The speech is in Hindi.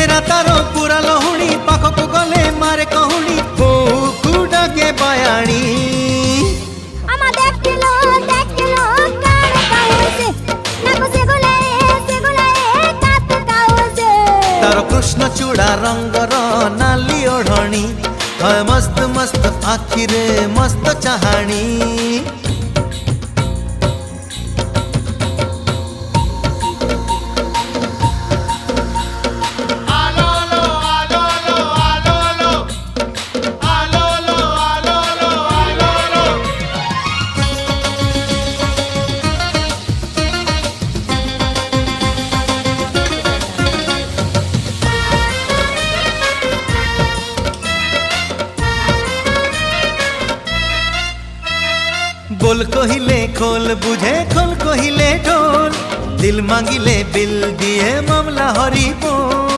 चेहरा तारो पूरा लहुणी पाखक गले मारे कहूणी बहु डाके बयाणी तारो कृष्ण चूड़ा रंगर नाली ओढ़णी है मस्त मस्त आखिरे मस्त चाहाणी बोल कहिले खोल बुझे खोल कहिले ढोल दिल मांगिले बिल दिए मामला हरी बोल।